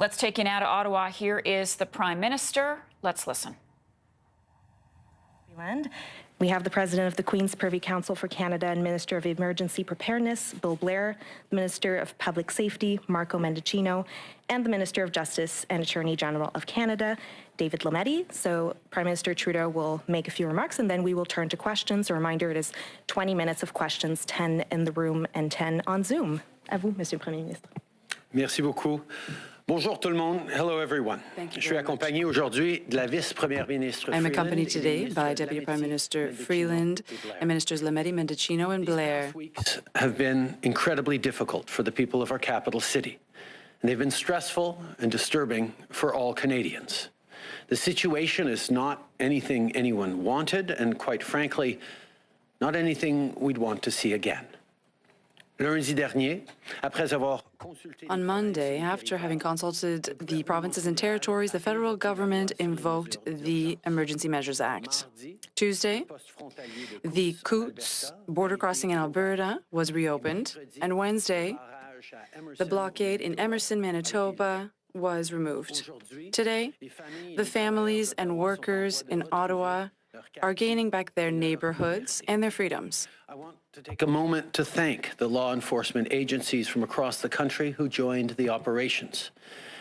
Let's take you now to Ottawa. Here is the Prime Minister. Let's listen. We have the President of the Queen's Privy Council for Canada and Minister of Emergency Preparedness, Bill Blair, the Minister of Public Safety, Marco Mendicino, and the Minister of Justice and Attorney General of Canada, David Lametti. So Prime Minister Trudeau will make a few remarks, and then we will turn to questions. A reminder, it is 20 minutes of questions, 10 in the room and 10 on Zoom. À vous, Monsieur le Premier ministre. Merci beaucoup. Bonjour tout le monde. Hello everyone. Je suis accompagné aujourd'hui de la vice-première ministre. I'm accompanied today by Deputy Prime Minister Freeland and Ministers Lametti, Mendicino, and Blair. Weeks have been incredibly difficult for the people of our capital city, and they've been stressful and disturbing for all Canadians. The situation is not anything anyone wanted, and quite frankly, not anything we'd want to see again. On Monday, after having consulted the provinces and territories, the federal government invoked the Emergency Measures Act. Tuesday, the Coots border crossing in Alberta was reopened, and Wednesday, the blockade in Emerson, Manitoba was removed. Today, the families and workers in Ottawa are gaining back their neighborhoods and their freedoms. I want to take a moment to thank the law enforcement agencies from across the country who joined the operations.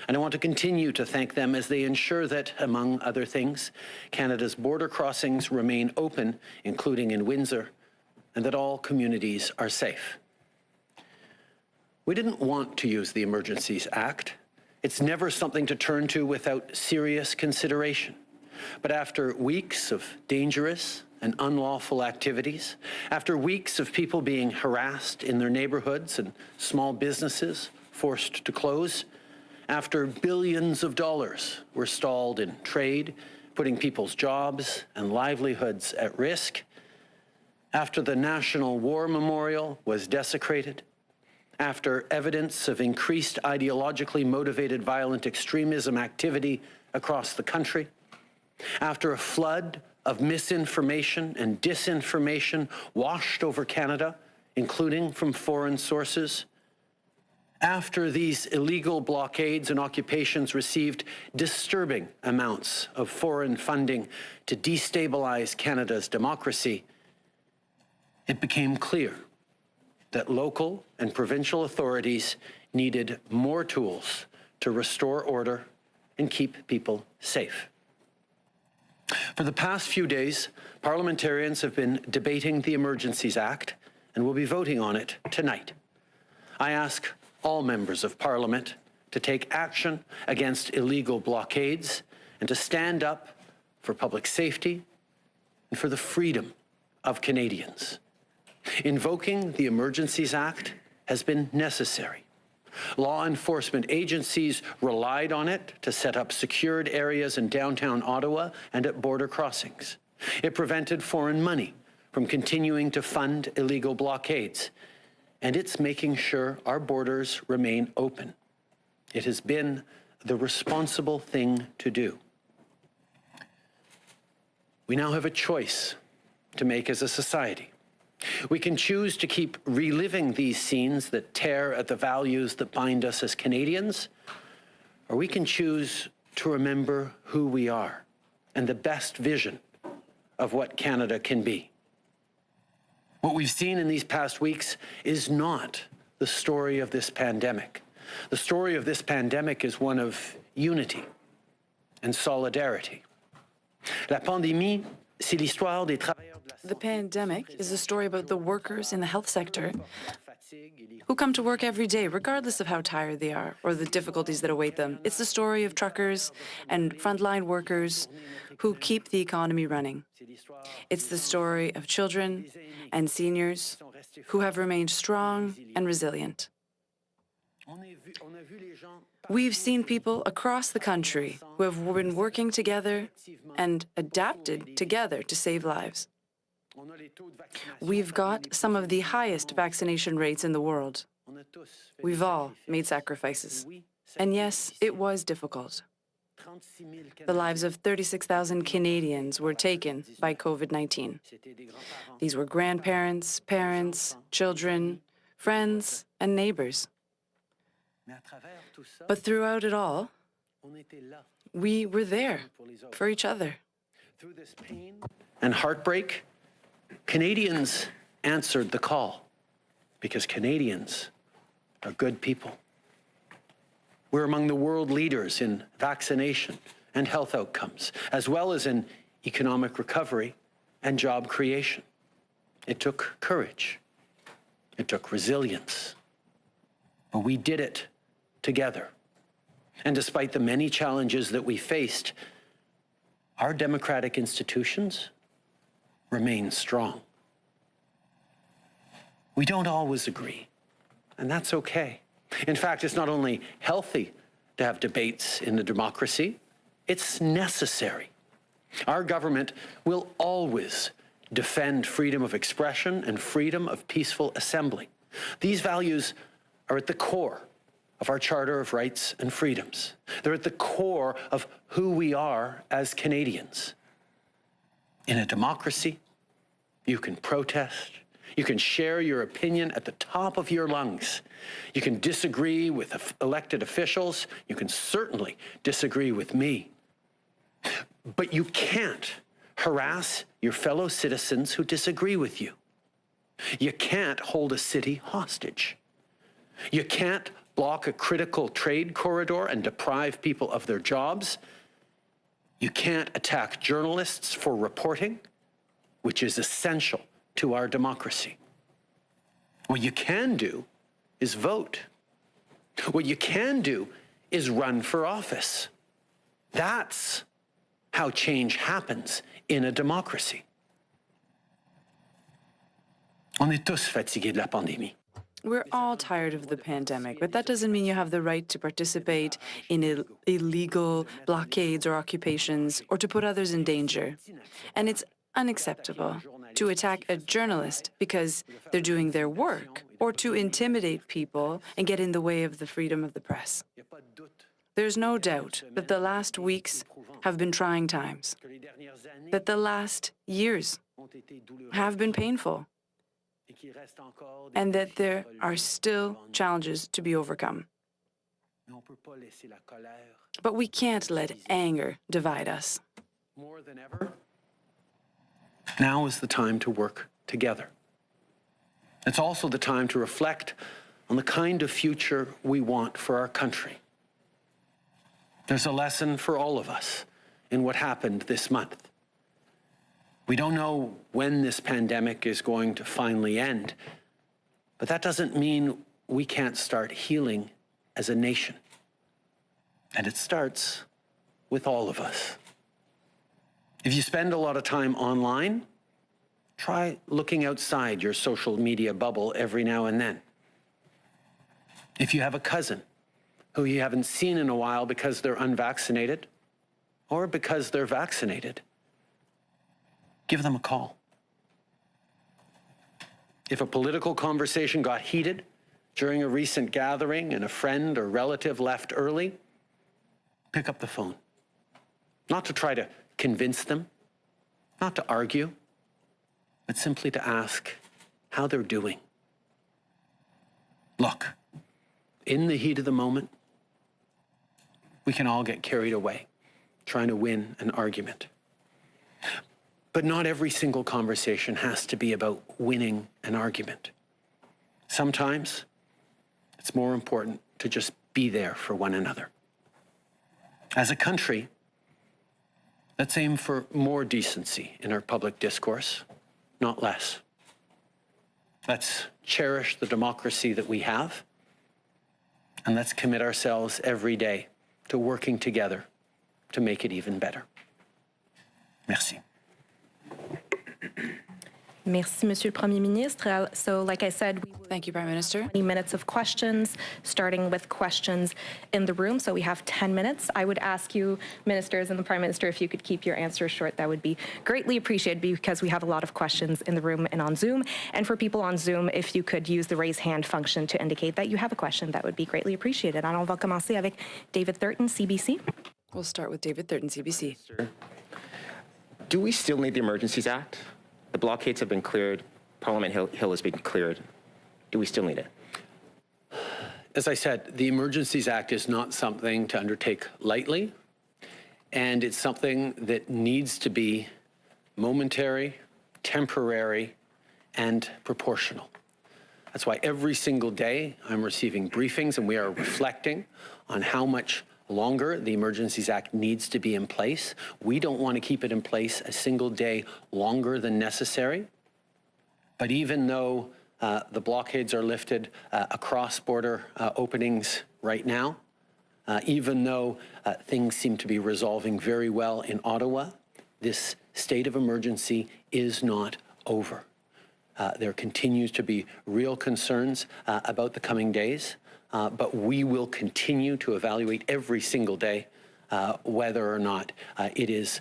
And I want to continue to thank them as they ensure that, among other things, Canada's border crossings remain open, including in Windsor, and that all communities are safe. We didn't want to use the Emergencies Act. It's never something to turn to without serious consideration. But after weeks of dangerous and unlawful activities, after weeks of people being harassed in their neighborhoods and small businesses forced to close, after billions of dollars were stalled in trade, putting people's jobs and livelihoods at risk, after the National War Memorial was desecrated, after evidence of increased ideologically motivated violent extremism activity across the country, after a flood of misinformation and disinformation washed over Canada, including from foreign sources, after these illegal blockades and occupations received disturbing amounts of foreign funding to destabilize Canada's democracy, it became clear that local and provincial authorities needed more tools to restore order and keep people safe. For the past few days, parliamentarians have been debating the Emergencies Act and will be voting on it tonight. I ask all members of Parliament to take action against illegal blockades and to stand up for public safety and for the freedom of Canadians. Invoking the Emergencies Act has been necessary. Law enforcement agencies relied on it to set up secured areas in downtown Ottawa and at border crossings. It prevented foreign money from continuing to fund illegal blockades, and it's making sure our borders remain open. It has been the responsible thing to do. We now have a choice to make as a society. We can choose to keep reliving these scenes that tear at the values that bind us as Canadians, or we can choose to remember who we are and the best vision of what Canada can be. What we've seen in these past weeks is not the story of this pandemic. The story of this pandemic is one of unity and solidarity. La pandémie, c'est l'histoire des travailleurs. The pandemic is a story about the workers in the health sector who come to work every day, regardless of how tired they are or the difficulties that await them. It's the story of truckers and frontline workers who keep the economy running. It's the story of children and seniors who have remained strong and resilient. We've seen people across the country who have been working together and adapted together to save lives. We've got some of the highest vaccination rates in the world. We've all made sacrifices. And yes, it was difficult. The lives of 36,000 Canadians were taken by COVID-19. These were grandparents, parents, children, friends, and neighbors. But throughout it all, we were there for each other. Through this pain and heartbreak, Canadians answered the call because Canadians are good people. We're among the world leaders in vaccination and health outcomes, as well as in economic recovery and job creation. It took courage. It took resilience. But we did it together. And despite the many challenges that we faced, our democratic institutions remain strong. We don't always agree, and that's okay. In fact, it's not only healthy to have debates in a democracy, it's necessary. Our government will always defend freedom of expression and freedom of peaceful assembly. These values are at the core of our Charter of Rights and Freedoms. They're at the core of who we are as Canadians. In a democracy, you can protest, you can share your opinion at the top of your lungs. You can disagree with elected officials. You can certainly disagree with me. But you can't harass your fellow citizens who disagree with you. You can't hold a city hostage. You can't block a critical trade corridor and deprive people of their jobs. You can't attack journalists for reporting, which is essential to our democracy. What you can do is vote. What you can do is run for office. That's how change happens in a democracy. On est tous fatigués de la pandémie. We're all tired of the pandemic, but that doesn't mean you have the right to participate in illegal blockades or occupations or to put others in danger. And it's unacceptable to attack a journalist because they're doing their work or to intimidate people and get in the way of the freedom of the press. There's no doubt that the last weeks have been trying times, that the last years have been painful, and that there are still challenges to be overcome. But we can't let anger divide us. More than ever, now is the time to work together. It's also the time to reflect on the kind of future we want for our country. There's a lesson for all of us in what happened this month. We don't know when this pandemic is going to finally end, but that doesn't mean we can't start healing as a nation. And it starts with all of us. If you spend a lot of time online, try looking outside your social media bubble every now and then. If you have a cousin who you haven't seen in a while because they're unvaccinated or because they're vaccinated, give them a call. If a political conversation got heated during a recent gathering and a friend or relative left early, pick up the phone. Not to try to convince them, not to argue, but simply to ask how they're doing. Look, in the heat of the moment, we can all get carried away trying to win an argument. But not every single conversation has to be about winning an argument. Sometimes it's more important to just be there for one another. As a country, let's aim for more decency in our public discourse, not less. Let's cherish the democracy that we have, and let's commit ourselves every day to working together to make it even better. Merci. Merci, Monsieur le Premier Ministre. So, like I said, we will Thank you, Prime Minister. 20 minutes of questions, starting with questions in the room. So we have 10 minutes. I would ask you, ministers and the Prime Minister, if you could keep your answers short, that would be greatly appreciated because we have a lot of questions in the room and on Zoom. And for people on Zoom, if you could use the raise hand function to indicate that you have a question, that would be greatly appreciated. And on va commencer avec David Thurton, CBC. We'll start with David Thurton, CBC. Do we still need the Emergencies Act? The blockades have been cleared. Parliament Hill has been cleared. Do we still need it? As I said, the Emergencies Act is not something to undertake lightly, and it's something that needs to be momentary, temporary, and proportional. That's why every single day I'm receiving briefings and we are reflecting on how much longer the Emergencies Act needs to be in place. We don't want to keep it in place a single day longer than necessary. But even though the blockades are lifted across border openings right now, even though things seem to be resolving very well in Ottawa, this state of emergency is not over. There continues to be real concerns about the coming days, but we will continue to evaluate every single day whether or not it is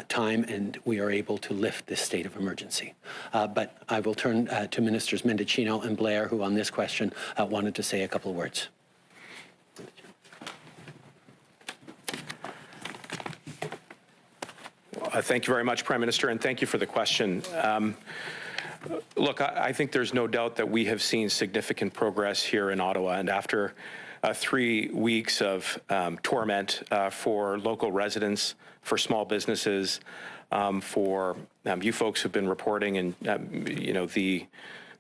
time and we are able to lift this state of emergency. But I will turn to Ministers Mendicino and Blair, who on this question wanted to say a couple of words. Thank you very much, Prime Minister, and thank you for the question. Look, I think there's no doubt that we have seen significant progress here in Ottawa, and after 3 weeks of torment for local residents, for small businesses, for you folks who've been reporting, and you know, the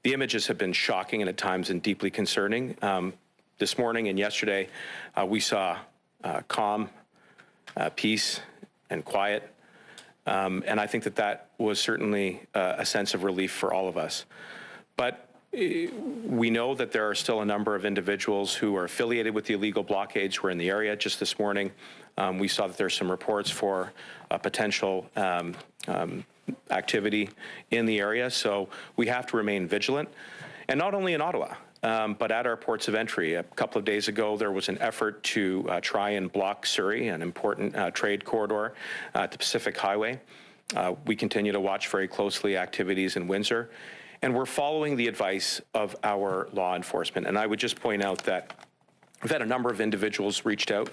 images have been shocking and at times and deeply concerning. This morning and yesterday, we saw calm, peace, and quiet. And I think that that was certainly a sense of relief for all of us. But we know that there are still a number of individuals who are affiliated with the illegal blockades who are in the area. Just this morning, we saw that there's some reports for potential activity in the area. So we have to remain vigilant. And not only in Ottawa, but at our ports of entry. A couple of days ago, there was an effort to try and block Surrey, an important trade corridor at the Pacific Highway. We continue to watch very closely activities in Windsor, and we're following the advice of our law enforcement. And I would just point out that we've had a number of individuals reach out,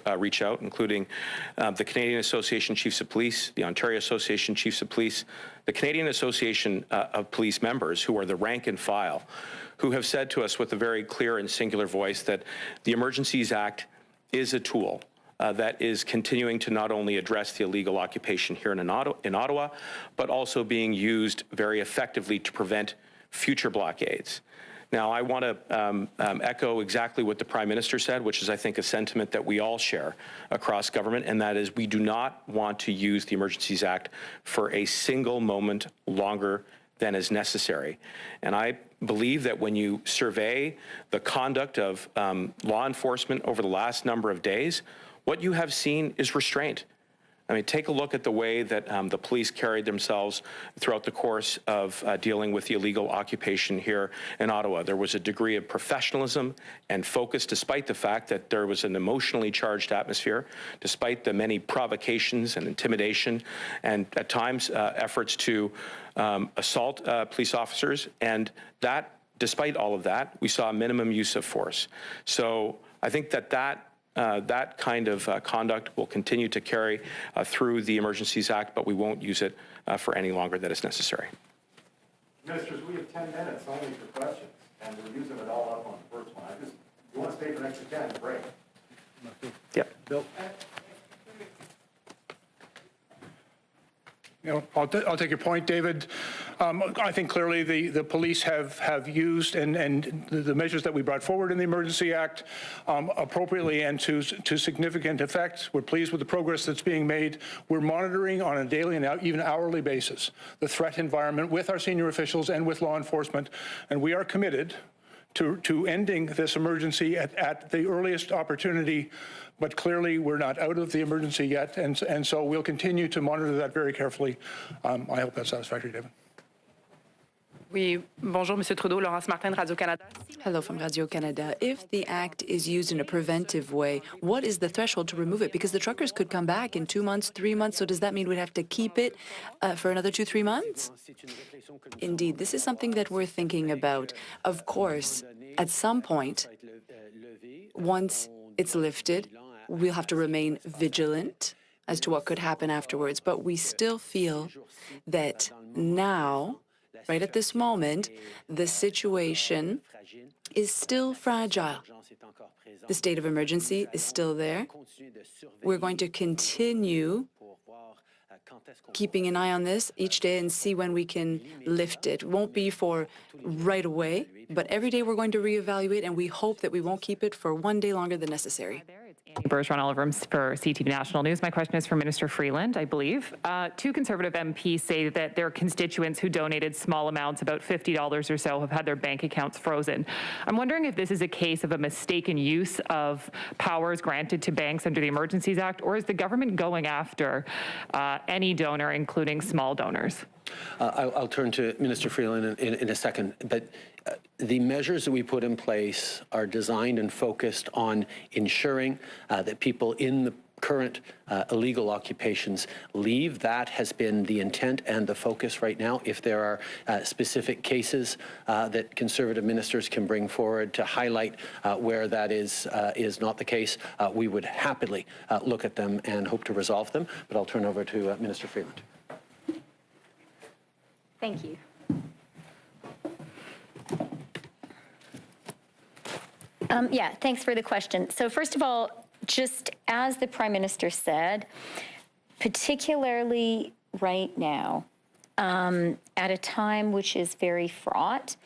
including the Canadian Association of Chiefs of Police, the Ontario Association of Chiefs of Police, the Canadian Association of Police members, who are the rank and file, who have said to us with a very clear and singular voice that the Emergencies Act is a tool that is continuing to not only address the illegal occupation here in Ottawa, but also being used very effectively to prevent future blockades. Now, I want to echo exactly what the Prime Minister said, which is, I think, a sentiment that we all share across government, and that is we do not want to use the Emergencies Act for a single moment longer than is necessary. And I believe that when you survey the conduct of law enforcement over the last number of days, what you have seen is restraint. I mean, take a look at the way that the police carried themselves throughout the course of dealing with the illegal occupation here in Ottawa. There was a degree of professionalism and focus, despite the fact that there was an emotionally charged atmosphere, despite the many provocations and intimidation, and at times efforts to assault police officers. And that, despite all of that, we saw a minimum use of force. So I think that that kind of conduct will continue to carry through the Emergencies Act, but we won't use it for any longer than is necessary. Ministers, we have 10 minutes only for questions, and we're using it all up on the first one. If you want to stay for an extra 10, break. Yep. Bill. You know, I'll take your point, David. I think clearly the police have used and the measures that we brought forward in the Emergency Act appropriately and to significant effect. We're pleased with the progress that's being made. We're monitoring on a daily and even hourly basis the threat environment with our senior officials and with law enforcement, and we are committed to ending this emergency at the earliest opportunity. But clearly, we're not out of the emergency yet, and so we'll continue to monitor that very carefully. I hope that's satisfactory, David. Oui, bonjour, Monsieur Trudeau, Laurence Martin, Radio-Canada. Hello from Radio-Canada. If the act is used in a preventive way, what is the threshold to remove it? Because the truckers could come back in 2 months, 3 months, so does that mean we'd have to keep it for another 2-3 months? Indeed, this is something that we're thinking about. Of course, at some point, once it's lifted, we'll have to remain vigilant as to what could happen afterwards. But we still feel that now Right at this moment, the situation is still fragile. The state of emergency is still there. We're going to continue keeping an eye on this each day and see when we can lift it. It won't be for right away, but every day we're going to reevaluate, and we hope that we won't keep it for one day longer than necessary. Bergeron Oliver for CTV National News. My question is for Minister Freeland, I believe. Two Conservative MPs say that their constituents who donated small amounts, about $50 or so, have had their bank accounts frozen. I'm wondering if this is a case of a mistaken use of powers granted to banks under the Emergencies Act, or is the government going after any donor, including small donors? I'll turn to Minister Freeland in a second, but the measures that we put in place are designed and focused on ensuring that people in the current illegal occupations leave. That has been the intent and the focus right now. If there are specific cases that Conservative ministers can bring forward to highlight where that is not the case, we would happily look at them and hope to resolve them. But I'll turn over to Minister Freeland. Thank you. Yeah, thanks for the question. So first of all, just as the Prime Minister said, particularly right now, at a time which is very fraught,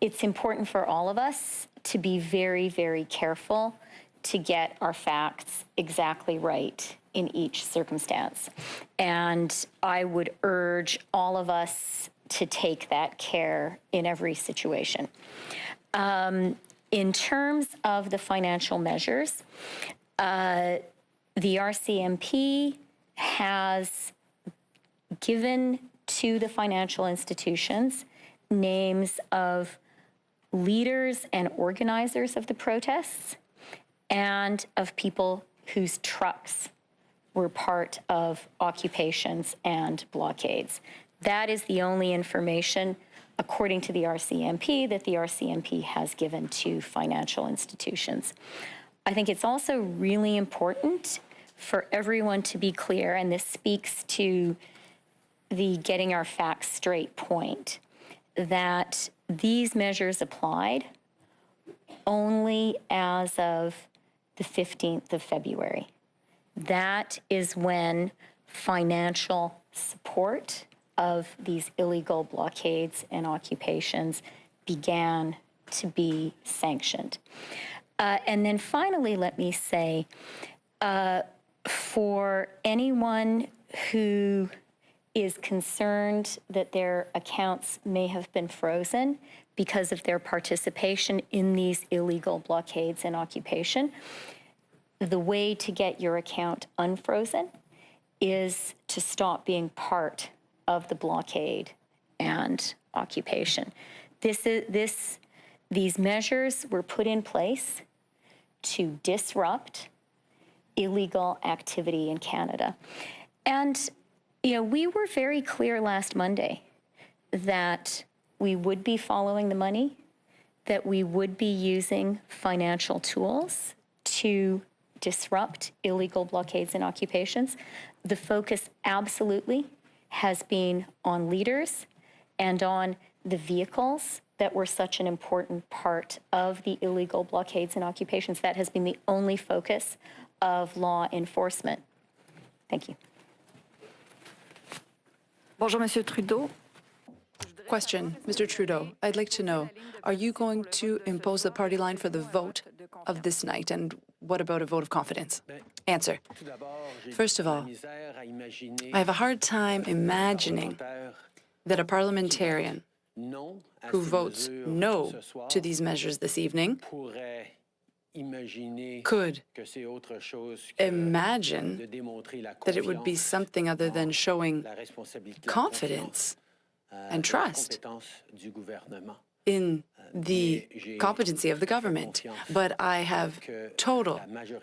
it's important for all of us to be very, very careful to get our facts exactly right in each circumstance. And I would urge all of us to take that care in every situation. In terms of the financial measures, the RCMP has given to the financial institutions names of leaders and organizers of the protests and of people whose trucks were part of occupations and blockades. That is the only information, according to the RCMP, that the RCMP has given to financial institutions. I think it's also really important for everyone to be clear, and this speaks to the getting our facts straight point, that these measures applied only as of the 15th of February. That is when financial support of these illegal blockades and occupations began to be sanctioned. And then finally, let me say, for anyone who is concerned that their accounts may have been frozen because of their participation in these illegal blockades and occupation, the way to get your account unfrozen is to stop being part of the blockade and occupation. These measures were put in place to disrupt illegal activity in Canada. And, we were very clear last Monday that we would be following the money, that we would be using financial tools to disrupt illegal blockades and occupations. The focus absolutely has been on leaders and on the vehicles that were such an important part of the illegal blockades and occupations. That has been the only focus of law enforcement. Thank you. Bonjour, Monsieur Trudeau. Question, Mr. Trudeau, I'd like to know, are you going to impose the party line for the vote of this night, and what about a vote of confidence? Answer. First of all, I have a hard time imagining that a parliamentarian who votes no to these measures this evening could imagine that it would be something other than showing confidence and trust in the competency of the government. But I have total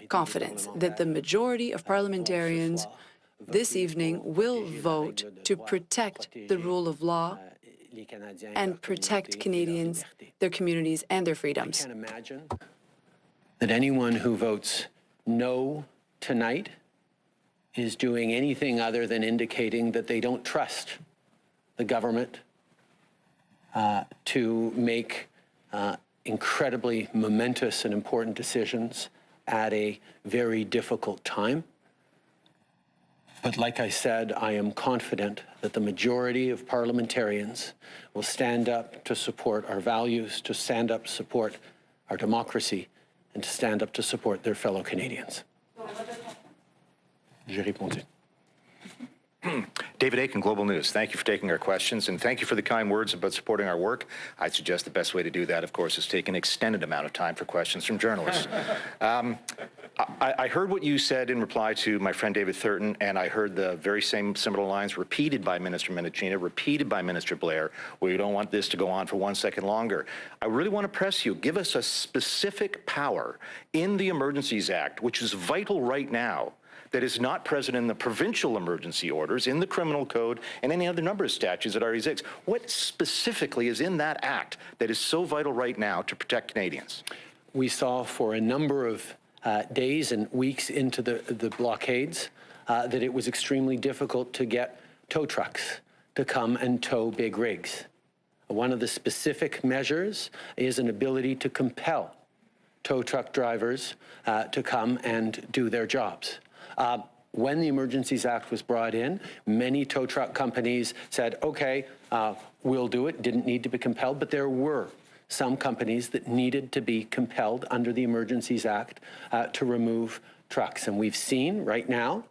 confidence that the majority of parliamentarians this evening will vote to protect the rule of law and protect Canadians, their communities, and their freedoms. I can't imagine that anyone who votes no tonight is doing anything other than indicating that they don't trust the government to make incredibly momentous and important decisions at a very difficult time. But like I said, I am confident that the majority of parliamentarians will stand up to support our values, to stand up to support our democracy, and to stand up to support their fellow Canadians. J'ai répondu. David Aiken, Global News. Thank you for taking our questions, and thank you for the kind words about supporting our work. I'd suggest the best way to do that, of course, is take an extended amount of time for questions from journalists. I heard what you said in reply to my friend David Thurton, and I heard the very same similar lines repeated by Minister Mendicino, repeated by Minister Blair. We don't want this to go on for 1 second longer. I really want to press you. Give us a specific power in the Emergencies Act, which is vital right now, that is not present in the provincial emergency orders, in the criminal code, and any other number of statutes that already exist. What specifically is in that act that is so vital right now to protect Canadians? We saw for a number of days and weeks into the blockades that it was extremely difficult to get tow trucks to come and tow big rigs. One of the specific measures is an ability to compel tow truck drivers to come and do their jobs. When the Emergencies Act was brought in, many tow truck companies said, okay, we'll do it, didn't need to be compelled, but there were some companies that needed to be compelled under the Emergencies Act to remove trucks. And we've seen right now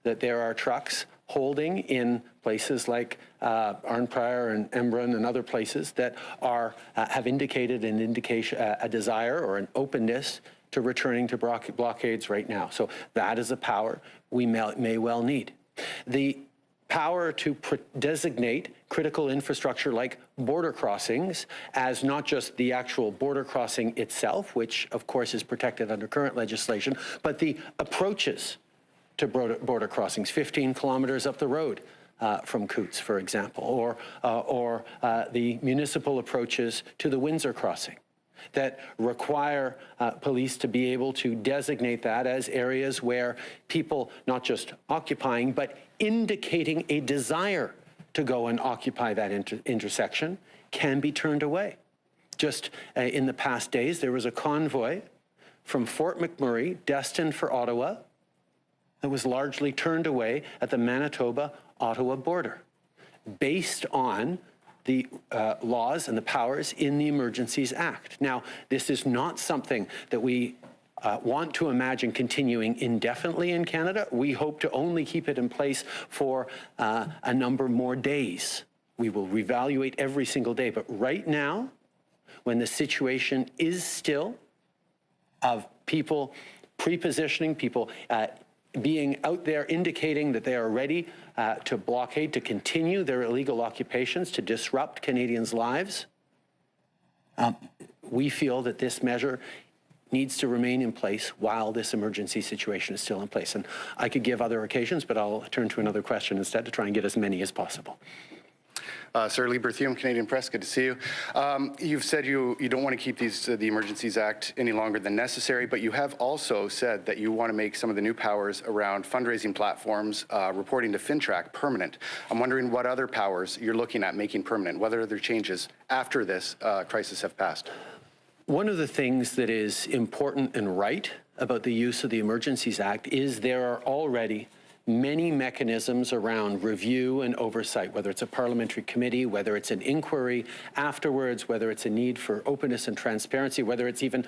that there are trucks holding in places like Arnprior and Embrun and other places that are have indicated a desire or an openness to returning to blockades right now. So that is a power we may well need. The power to designate critical infrastructure like border crossings as not just the actual border crossing itself, which of course is protected under current legislation, but the approaches to border crossings, 15 kilometers up the road from Coots, for example, or the municipal approaches to the Windsor crossing, that require police to be able to designate that as areas where people not just occupying, but indicating a desire to go and occupy that intersection can be turned away. Just in the past days, there was a convoy from Fort McMurray destined for Ottawa that was largely turned away at the Manitoba-Ottawa border based on the laws and the powers in the Emergencies Act. Now, this is not something that we want to imagine continuing indefinitely in Canada. We hope to only keep it in place for a number more days. We will reevaluate every single day. But right now, when the situation is still of people pre-positioning, people being out there indicating that they are ready to blockade, to continue their illegal occupations, to disrupt Canadians' lives, we feel that this measure needs to remain in place while this emergency situation is still in place. And I could give other occasions, but I'll turn to another question instead to try and get as many as possible. Sir Lee Berthiaume, Canadian Press, good to see you. You've said you don't want to keep the Emergencies Act any longer than necessary, but you have also said that you want to make some of the new powers around fundraising platforms, reporting to FinTrack, permanent. I'm wondering what other powers you're looking at making permanent, what other changes after this crisis have passed. One of the things that is important and right about the use of the Emergencies Act is there are already many mechanisms around review and oversight, whether it's a parliamentary committee, whether it's an inquiry afterwards, whether it's a need for openness and transparency, whether it's even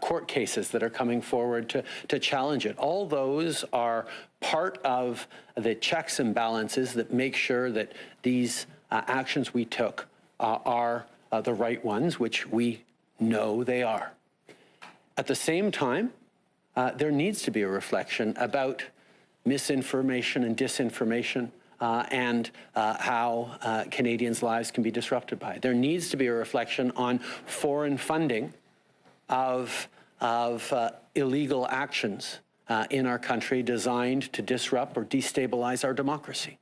court cases that are coming forward to challenge it. All those are part of the checks and balances that make sure that these actions we took are the right ones, which we know they are. At the same time, there needs to be a reflection about misinformation and disinformation and how Canadians' lives can be disrupted by it. There needs to be a reflection on foreign funding of illegal actions in our country designed to disrupt or destabilize our democracy.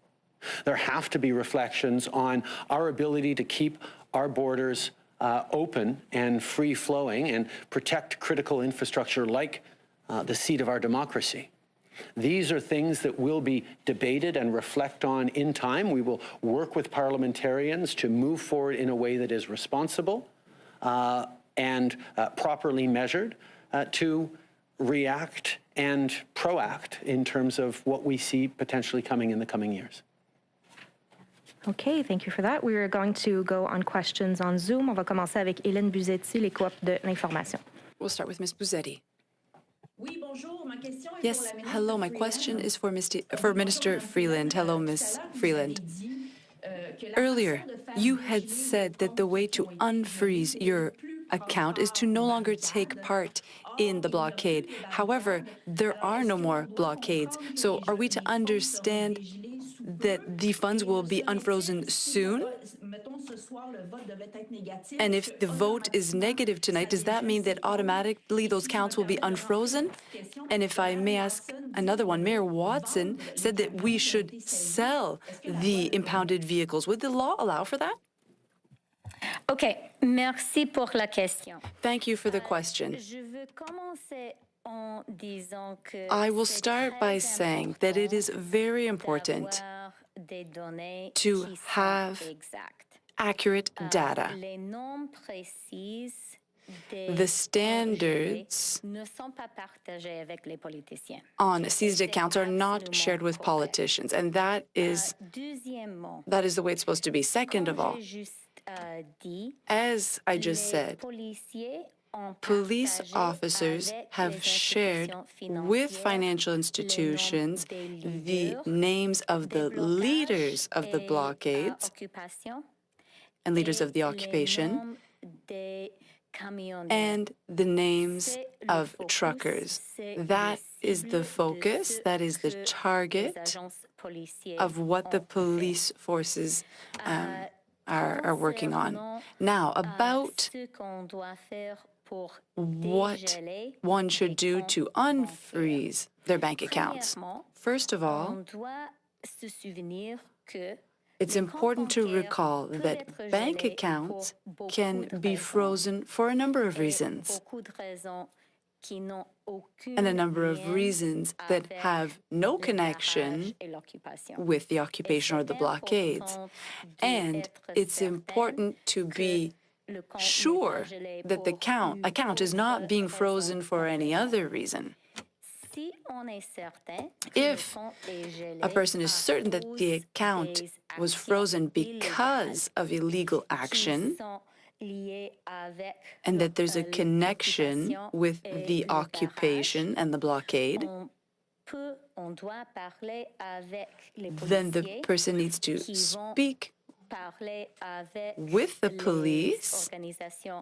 There have to be reflections on our ability to keep our borders open and free-flowing and protect critical infrastructure like the seat of our democracy. These are things that will be debated and reflect on in time. We will work with parliamentarians to move forward in a way that is responsible and properly measured to react and proact in terms of what we see potentially coming in the coming years. Okay, thank you for that. We are going to go on questions on Zoom. On va commencer avec Hélène Buzetti, les coop de l'information. We'll start with Ms. Buzetti. Yes, hello. My question is for Minister Freeland. Hello, Ms. Freeland. Earlier, you had said that the way to unfreeze your account is to no longer take part in the blockade. However, there are no more blockades. So are we to understand that the funds will be unfrozen soon? And if the vote is negative tonight, does that mean that automatically those counts will be unfrozen? And if I may ask another one, Mayor Watson said that we should sell the impounded vehicles. Would the law allow for that? Okay, merci pour la question. Thank you for the question. I will start by saying that it is very important to have accurate data. The standards on seized accounts are not shared with politicians, and that is the way it's supposed to be. Second of all, as I just said, police officers have shared with financial institutions the names of the leaders of the blockades and leaders of the occupation and the names of truckers. That is the focus, that is the target of what the police forces are working on. Now, about what one should do to unfreeze their bank accounts. First of all, it's important to recall that bank accounts can be frozen for a number of reasons, and a number of reasons that have no connection with the occupation or the blockades. And it's important to be sure that the account is not being frozen for any other reason. If a person is certain that the account was frozen because of illegal action, and that there's a connection with the occupation and the blockade, then the person needs to speak with the police,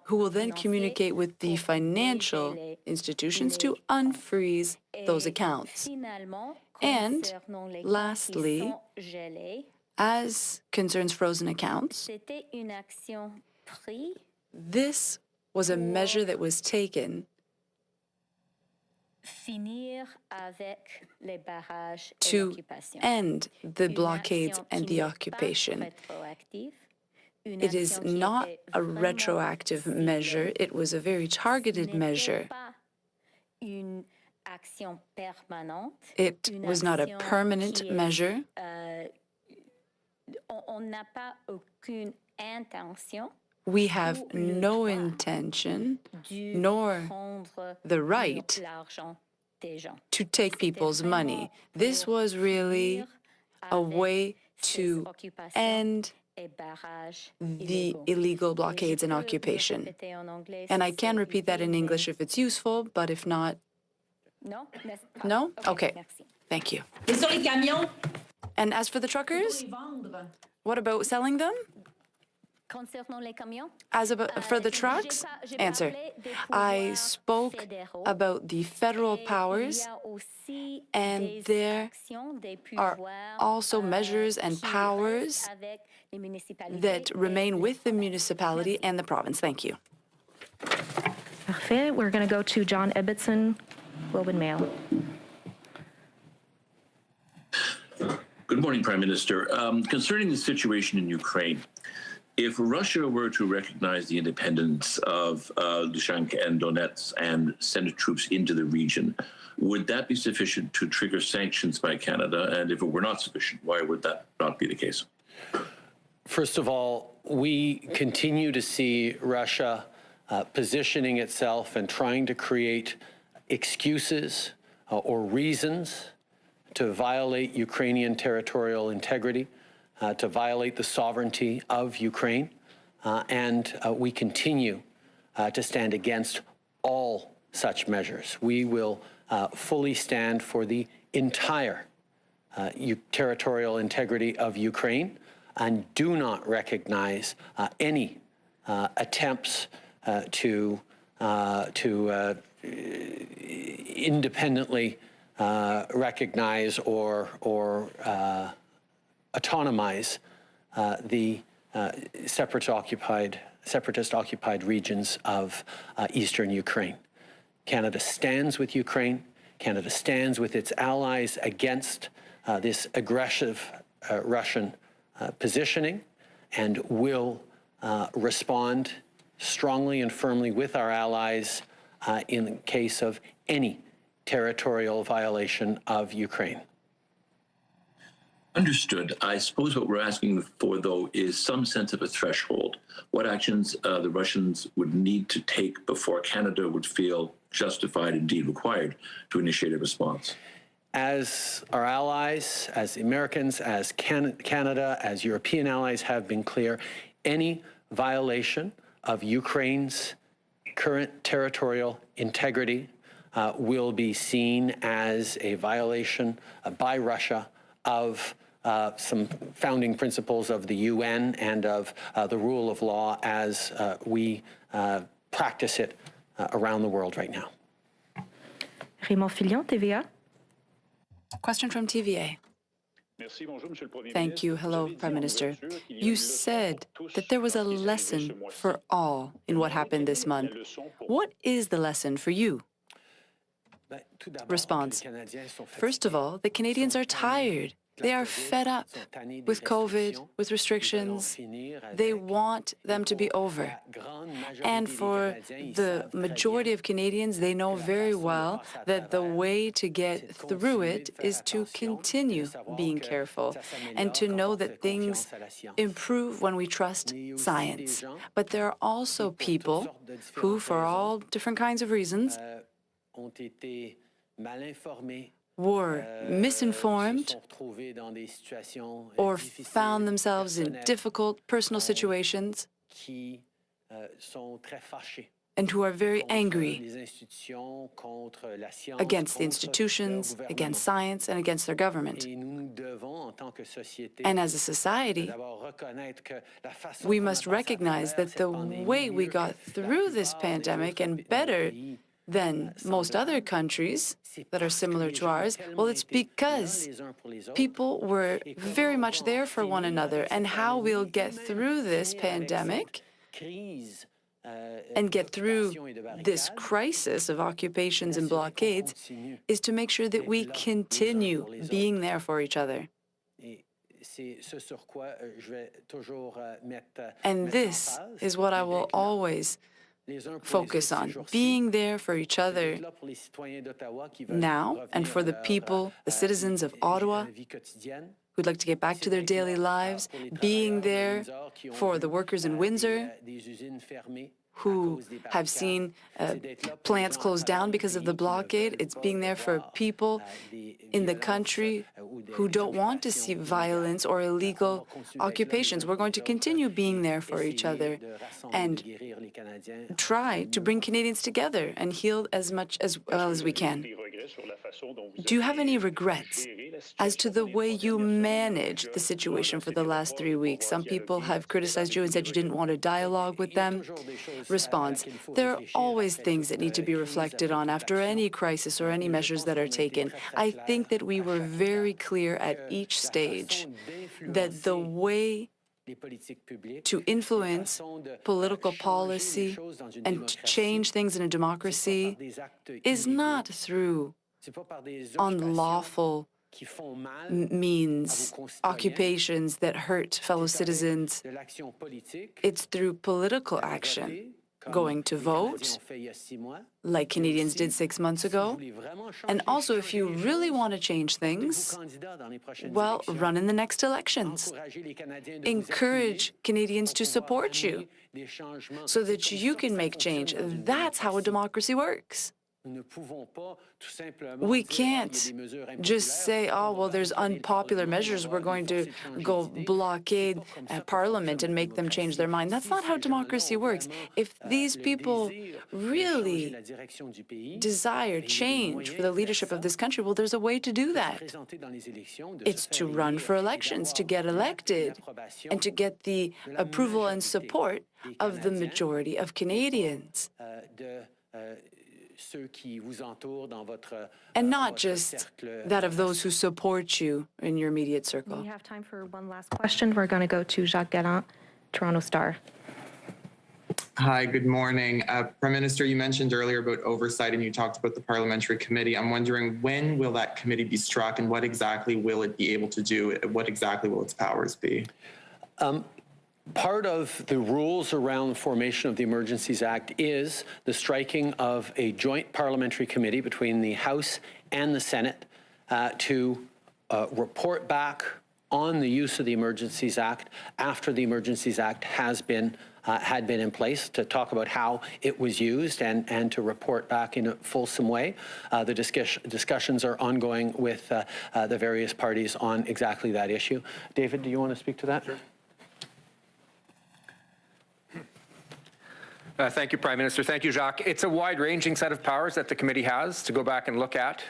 who will then communicate with the financial institutions to unfreeze those accounts. And lastly, as concerns frozen accounts, this was a measure that was taken to end the blockades and the occupation. It is not a retroactive measure, it was a very targeted measure. It was not a permanent measure. We have no intention nor the right to take people's money. This was really a way to end the illegal blockades and occupation. And I can repeat that in English if it's useful, but if not, no? Okay, thank you. And as for the truckers, what about selling them? For the trucks? Answer. I spoke about the federal powers, and there are also measures and powers that remain with the municipality and the province. Thank you. Parfait. We're going to go to John Ibbotson, Globe and Mail. Good morning, Prime Minister. Concerning the situation in Ukraine, If Russia were to recognize the independence of Luhansk and Donetsk and send troops into the region, would that be sufficient to trigger sanctions by Canada? And if it were not sufficient, why would that not be the case? First of all, we continue to see Russia positioning itself and trying to create excuses or reasons to violate Ukrainian territorial integrity, to violate the sovereignty of Ukraine, and we continue to stand against all such measures. We will fully stand for the entire territorial integrity of Ukraine and do not recognize any attempts to independently recognize or autonomize the separatist-occupied regions of eastern Ukraine. Canada stands with Ukraine. Canada stands with its allies against this aggressive Russian positioning and will respond strongly and firmly with our allies in the case of any territorial violation of Ukraine. Understood. I suppose what we're asking for, though, is some sense of a threshold. What actions the Russians would need to take before Canada would feel justified, indeed required, to initiate a response? As our allies, as Americans, as Canada, as European allies have been clear, any violation of Ukraine's current territorial integrity will be seen as a violation by Russia of some founding principles of the UN and of the rule of law as we practice it around the world right now. Raymond Fillon, TVA. Question from TVA. Thank you. Hello, Prime Minister. You said that there was a lesson for all in what happened this month. What is the lesson for you? Response. First of all, the Canadians are tired. They are fed up with COVID, with restrictions. They want them to be over. And for the majority of Canadians, they know very well that the way to get through it is to continue being careful and to know that things improve when we trust science. But there are also people who, for all different kinds of reasons, were misinformed or found themselves in difficult personal situations and who are very angry against the institutions, against science, and against their government. And as a society, we must recognize that the way we got through this pandemic, and better than most other countries that are similar to ours, well, it's because people were very much there for one another. And how we'll get through this pandemic and get through this crisis of occupations and blockades is to make sure that we continue being there for each other. And this is what I will always focus on, being there for each other now and for the people, the citizens of Ottawa who'd like to get back to their daily lives, being there for the workers in Windsor who have seen plants closed down because of the blockade. It's being there for people in the country who don't want to see violence or illegal occupations. We're going to continue being there for each other and try to bring Canadians together and heal as well as we can. Do you have any regrets as to the way you managed the situation for the last 3 weeks? Some people have criticized you and said you didn't want a dialogue with them. Response: there are always things that need to be reflected on after any crisis or any measures that are taken. I think that we were very clear at each stage that the way to influence political policy and to change things in a democracy is not through unlawful means occupations that hurt fellow citizens. It's through political action, going to vote, like Canadians did 6 months ago. And also, if you really want to change things, well, run in the next elections. Encourage Canadians to support you so that you can make change. That's how a democracy works. We can't just say, oh, well, there's unpopular measures. We're going to go blockade Parliament and make them change their mind. That's not how democracy works. If these people really desire change for the leadership of this country, well, there's a way to do that. It's to run for elections, to get elected, and to get the approval and support of the majority of Canadians. And not just that of those who support you in your immediate circle. We have time for one last question. We're going to go to Jacques Gallant, Toronto Star. Hi, good morning. Prime Minister, you mentioned earlier about oversight and you talked about the parliamentary committee. I'm wondering, when will that committee be struck and what exactly will it be able to do? What exactly will its powers be? Part of the rules around the formation of the Emergencies Act is the striking of a joint parliamentary committee between the House and the Senate to report back on the use of the Emergencies Act after the Emergencies Act had been in place, to talk about how it was used and to report back in a fulsome way. The discussions are ongoing with the various parties on exactly that issue. David, do you want to speak to that? Sure. Thank you, Prime Minister. Thank you, Jacques. It's a wide-ranging set of powers that the committee has to go back and look at.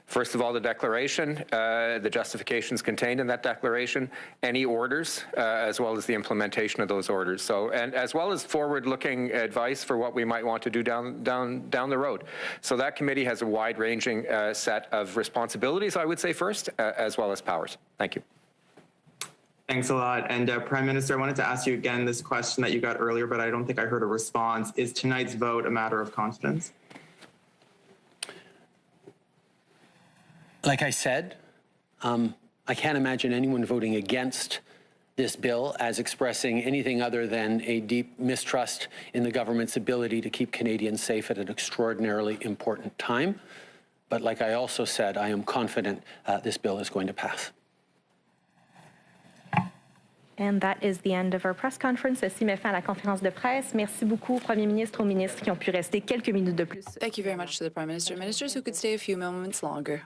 First of all, the declaration, the justifications contained in that declaration, any orders, as well as the implementation of those orders. So, and as well as forward-looking advice for what we might want to do down the road. So that committee has a wide-ranging set of responsibilities, I would say, first, as well as powers. Thank you. Thanks a lot. And Prime Minister, I wanted to ask you again this question that you got earlier, but I don't think I heard a response. Is tonight's vote a matter of confidence? Like I said, I can't imagine anyone voting against this bill as expressing anything other than a deep mistrust in the government's ability to keep Canadians safe at an extraordinarily important time. But like I also said, I am confident this bill is going to pass. And that is the end of our press conference. Ceci met fin à la conférence de presse. Merci beaucoup, Premier ministre, aux ministres qui ont pu rester quelques minutes de plus. Thank you very much to the Prime Minister and ministers who could stay a few moments longer.